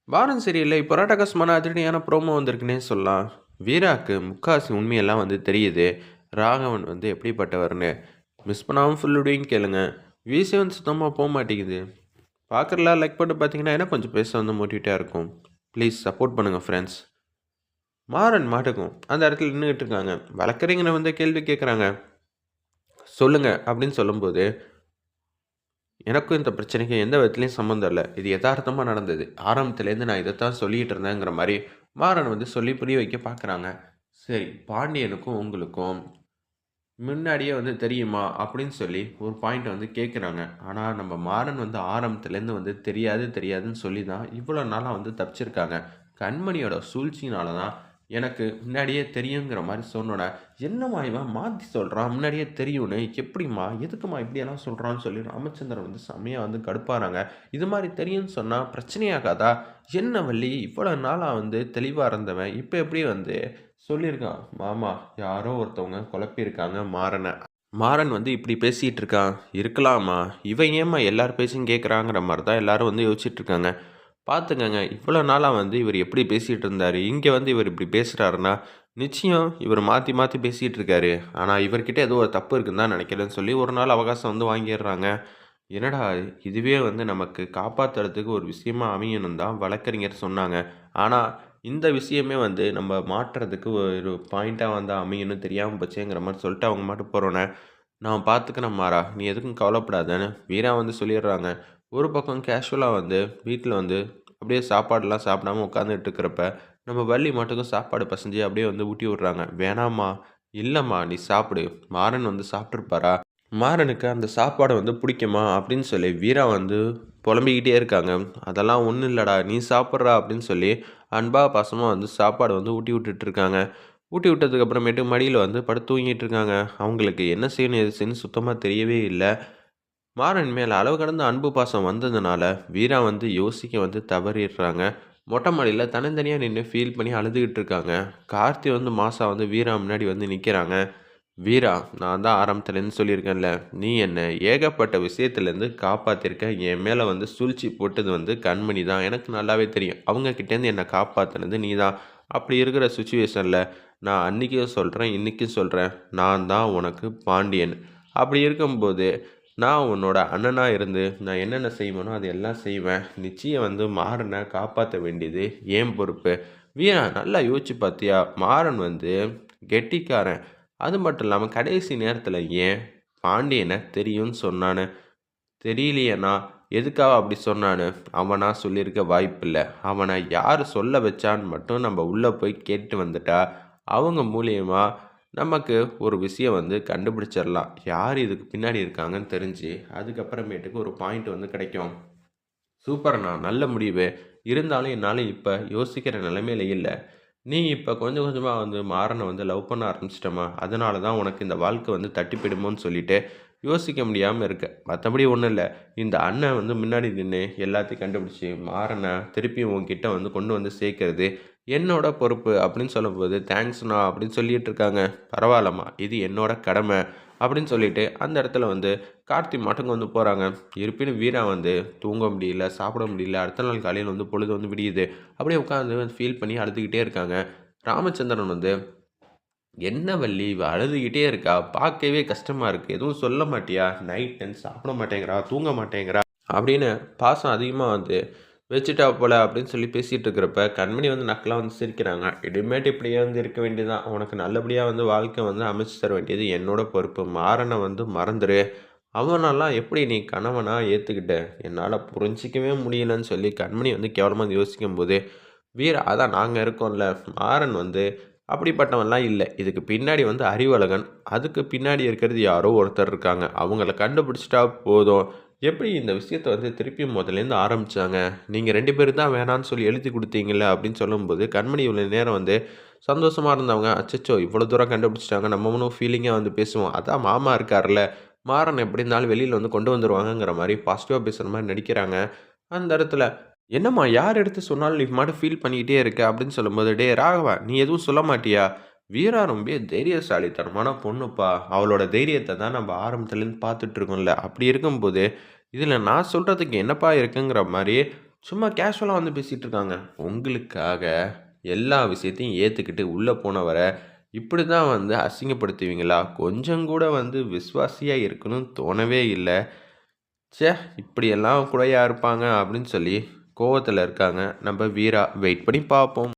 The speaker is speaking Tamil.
வாரம் சரியில்லை. இப்போ ராட்டகாசமான அதிரடியான ப்ரோமோ வந்திருக்குன்னே சொல்லலாம். வீராக்கு முக்காவாசி உண்மையெல்லாம் தெரியுது. ராகவன் எப்படிப்பட்டவர்ன்னு. மிஸ் பண்ணாம ஃபுல் வீடியோயும் கேளுங்க. வியூஸே சுத்தமா மாட்டேங்குது. பார்க்குறலாம் லைக் பண்ணிட்டு பார்த்தீங்கன்னா, ஏன்னா கொஞ்சம் பேச மோட்டிவேட்டாக இருக்கும். ப்ளீஸ் சப்போர்ட் பண்ணுங்கள் ஃப்ரெண்ட்ஸ். மாறன் மாட்டுக்கும் அந்த இடத்துல நின்றுக்கிட்டு இருக்காங்க. வழக்கறிஞரை கேள்வி கேட்குறாங்க. சொல்லுங்க அப்படின்னு சொல்லும்போது, எனக்கும் இந்த பிரச்சனைக்கு எந்த விதத்துலையும் சம்மந்தம் இல்லை. இது யதார்த்தமாக நடந்தது. ஆரம்பத்துலேருந்து நான் இதைத்தான் சொல்லிகிட்டு இருந்தேங்கிற மாதிரி மாறன் சொல்லி புரிய வைக்க பார்க்குறாங்க. சரி, பாண்டியனுக்கும் உங்களுக்கும் முன்னாடியே தெரியுமா அப்படின்னு சொல்லி ஒரு பாயிண்ட் கேட்குறாங்க. ஆனால் நம்ம மாறன் ஆரம்பத்துலேருந்து தெரியாது தெரியாதுன்னு சொல்லி தான் இவ்வளோ நாளாக தப்பிச்சிருக்காங்க. கண்மணியோட சூழ்ச்சினால தான் எனக்கு முன்னாடியே தெரியுங்கிற மாதிரி சொன்னோன்னே, என்னம்மா இவன் மாற்றி சொல்கிறான், முன்னாடியே தெரியும்னு, எப்படிம்மா எதுக்குமா இப்படியெல்லாம் சொல்கிறான்னு சொல்லி ராமச்சந்திரன் செம்மையாக கடுப்பாகிறாங்க. இது மாதிரி தெரியும்னு சொன்னால் பிரச்சனையாகாதா? என்ன வள்ளி, இவ்வளோ நாளாக தெளிவாக இருந்தவன் இப்போ எப்படி சொல்லியிருக்கான், மாமா யாரோ ஒருத்தவங்க குழப்பியிருக்காங்க மாறனை. மாறன் இப்படி பேசிகிட்டு இருக்கான். இருக்கலாமா, இவன் ஏம்மா எல்லார் பேச்சும் கேட்குறாங்கிற மாதிரி தான் எல்லாரும் யோசிச்சுட்டு இருக்காங்க. பார்த்துக்கங்க, இவ்வளோ நாளாக இவர் எப்படி பேசிகிட்டு இருந்தார், இங்கே இவர் இப்படி பேசுகிறாருன்னா நிச்சயம் இவர் மாற்றி மாற்றி பேசிகிட்டு இருக்காரு. ஆனால் இவர்கிட்ட ஏதோ ஒரு தப்பு இருக்குன்னு தான் நினைக்கிறேன்னு சொல்லி ஒரு நாள் அவகாசம் வாங்கிடுறாங்க. என்னடா, இதுவே நமக்கு காப்பாற்றுறதுக்கு ஒரு விஷயமா அமையணும் தான் வழக்கறிஞர் சொன்னாங்க. ஆனால் இந்த விஷயமே நம்ம மாற்றுறதுக்கு ஒரு பாயிண்ட்டாக அமையணும் தெரியாமல் போச்சேங்கிற மாதிரி சொல்லிட்டு அவங்க மட்டும் போகிறோன்னே, நான் பார்த்துக்கிறேன் மாறா, நீ எதுக்கும் கவலைப்படாதேன்னு வீரா சொல்லிடுறாங்க. ஒரு பக்கம் கேஷுவலாக வீட்டில் அப்படியே சாப்பாடெலாம் சாப்பிடாம உட்காந்துட்டு இருக்கிறப்ப நம்ம வள்ளி மட்டுக்கும் சாப்பாடு பசஞ்சு அப்படியே ஊட்டி விட்றாங்க. வேணாம்மா, இல்லைம்மா நீ சாப்பிடு, மாறன் சாப்பிட்ருப்பாரா, மாறனுக்கு அந்த சாப்பாடை பிடிக்குமா அப்படின்னு சொல்லி வீரா புலம்பிக்கிட்டே இருக்காங்க. அதெல்லாம் ஒன்றும் இல்லைடா, நீ சாப்பிட்றா அப்படின்னு சொல்லி அன்பா பாசமாக சாப்பாடு ஊட்டி விட்டுட்ருக்காங்க. ஊட்டி விட்டதுக்கப்புறமேட்டு மடியில் படுத்து தூங்கிட்டு இருக்காங்க. அவங்களுக்கு என்ன செய்யணும் எது செய்யணும் சுத்தமாக தெரியவே இல்லை. மாறன் மேலே அளவு கடந்த அன்பு பாசம் வந்ததுனால வீரா யோசிக்க தவறிடுறாங்க. மொட்டை மாடியில் தனித்தனியாக நின்று ஃபீல் பண்ணி அழுதுகிட்டு இருக்காங்க. கார்த்தி மாசா வீரா முன்னாடி நிற்கிறாங்க. வீரா, நான் தான் ஆரம்பத்துலேருந்து சொல்லியிருக்கேன்ல, நீ என்னை ஏகப்பட்ட விஷயத்துலேருந்து காப்பாற்றிருக்க. என் மேலே சூழ்ச்சி போட்டது கண்மணி தான். எனக்கு நல்லாவே தெரியும். அவங்கக்கிட்டேருந்து என்னை காப்பாற்றினது நீ தான். அப்படி இருக்கிற சுச்சுவேஷனில் நான் அன்றைக்கும் சொல்கிறேன், இன்றைக்கும் சொல்கிறேன், நான் தான் உனக்கு பாண்டியன். அப்படி இருக்கும்போது நான் உன்னோட அண்ணனாக இருந்து நான் என்னென்ன செய்வேனோ அது எல்லாம் செய்வேன். நிச்சயம் மாறனை காப்பாற்ற வேண்டியது ஏன் பொறுப்பு. வீரா, நல்லா யோசிச்சு பார்த்தியா, மாறன் கெட்டிக்காரன். அது மட்டும் இல்லாமல் கடைசி நேரத்தில் ஏன் பாண்டியனை தெரியும்னு சொன்னானு, தெரியலையேண்ணா எதுக்காக அப்படி சொன்னான்னு அவனா சொல்லியிருக்க வாய்ப்பில்லை. அவனை யார் சொல்ல வச்சான்னு மட்டும் நம்ம உள்ளே போய் கேட்டு வந்துட்டா அவங்க மூலியமாக நமக்கு ஒரு விஷயம் கண்டுபிடிச்சிடலாம். யார் இதுக்கு பின்னாடி இருக்காங்கன்னு தெரிஞ்சு அதுக்கப்புறமேட்டுக்கு ஒரு பாயிண்ட் கிடைக்கும். சூப்பர்ண்ணா, நல்ல முடிவு. இருந்தாலும் என்னால் இப்போ யோசிக்கிற நிலைமையில இல்லை. நீ இப்போ கொஞ்சம் கொஞ்சமாக மாறனை லவ் பண்ண ஆரம்பிச்சிட்டமா, அதனால தான் உனக்கு இந்த வாழ்க்கை தட்டிப்பிடுமோன்னு சொல்லிட்டு யோசிக்க முடியாமல் இருக்க. மற்றபடி ஒன்றும் இல்லை. இந்த அண்ணன் முன்னாடி நின்று எல்லாத்தையும் கண்டுபிடிச்சி மாறனை திருப்பியும் உன்கிட்ட கொண்டு சேர்க்கறது என்னோட பொறுப்பு அப்படின்னு சொல்லும்போது, தேங்க்ஸ்ண்ணா அப்படின்னு சொல்லிட்டு இருக்காங்க. பரவாயில்லம்மா, இது என்னோட கடமை அப்படின்னு சொல்லிட்டு அந்த இடத்துல கார்த்தி மட்டும் போகிறாங்க. இருப்பினும் வீரா தூங்க முடியல, சாப்பிட முடியல. அடுத்த நாள் காலையில் பொழுது விடியுது. அப்படியே உட்காந்து ஃபீல் பண்ணி அழுதுகிட்டே இருக்காங்க. ராமச்சந்திரன் என்ன வள்ளி இவ அழுதுகிட்டே இருக்கா, பார்க்கவே கஷ்டமாக இருக்குது, எதுவும் சொல்ல மாட்டியா, நைட் டைம் சாப்பிட மாட்டேங்கிறா, தூங்க மாட்டேங்கிறா அப்படின்னு பாசம் அதிகமாக வச்சுட்டா போல அப்படின்னு சொல்லி பேசிகிட்டு இருக்கிறப்ப கண்மணி நக்கலாக சிரிக்கிறாங்க. இனிமேட்டு இப்படியே இருக்க வேண்டியதான், உனக்கு நல்லபடியாக வாழ்க்கை அமைச்சு தர வேண்டியது என்னோட பொறுப்பு. மாறனை மறந்துடு. அவனெல்லாம் எப்படி நீ கணவனாக ஏற்றுக்கிட்ட, என்னால் புரிஞ்சிக்கவே முடியலன்னு சொல்லி கண்மணி கேவலமாக யோசிக்கும் போது, வீரா அதான் நாங்கள் இருக்கோம்ல, மாறன் அப்படிப்பட்டவன்லாம் இல்லை. இதுக்கு பின்னாடி அறிவழகன், அதுக்கு பின்னாடி இருக்கிறது யாரோ ஒருத்தர் இருக்காங்க. அவங்கள கண்டுபிடிச்சிட்டா போதும். எப்படி இந்த விஷயத்தை திருப்பியும் முதலேருந்து ஆரம்பித்தாங்க, நீங்கள் 2 பேரும் தான் வேணான்னு சொல்லி எழுதி கொடுத்தீங்கல்ல அப்படின்னு சொல்லும்போது, கண்மணி இவ்வளோ நேரம் சந்தோஷமாக இருந்தவங்க, அச்சச்சோ இவ்வளோ தூரம் கண்டுபிடிச்சிட்டாங்க, நம்ம ஒன்றும் ஃபீலிங்காக பேசுவோம், அதான் மாமா இருக்கார்ல, மாறன் எப்படி இருந்தாலும் வெளியில் கொண்டு வந்துடுவாங்கங்கிற மாதிரி பாசிட்டிவாக பேசுகிற மாதிரி நடிக்கிறாங்க. அந்த இடத்துல என்னம்மா யார் எடுத்து சொன்னாலும் நீ மட்டும் ஃபீல் பண்ணிக்கிட்டே இருக்க அப்படின்னு சொல்லும்போது, டே ராகவா, நீ எதுவும் சொல்ல மாட்டியா, வீரா ரொம்ப தைரியசாலித்தனமான பொண்ணுப்பா, அவளோட தைரியத்தை தான் நம்ம ஆரம்பத்துலேருந்து பார்த்துட்ருக்கோம்ல, அப்படி இருக்கும்போது இதில் நான் சொல்கிறதுக்கு என்னப்பா இருக்குங்கிற மாதிரி சும்மா கேஷுவலாக வந்து பேசிகிட்டு இருக்காங்க. உங்களுக்காக எல்லா விஷயத்தையும் ஏற்றுக்கிட்டு உள்ளே போனவரை இப்படி தான் வந்து அசிங்கப்படுத்துவீங்களா? கொஞ்சம் கூட வந்து விசுவாசியாக இருக்கணும்னு தோணவே இல்லை. ச்சே! இப்படியெல்லாம் கூடயா இருப்பாங்க அப்படின்னு சொல்லி கோவத்தில் இருக்காங்க நம்ம வீரா. வெயிட் பண்ணி பார்ப்போம்.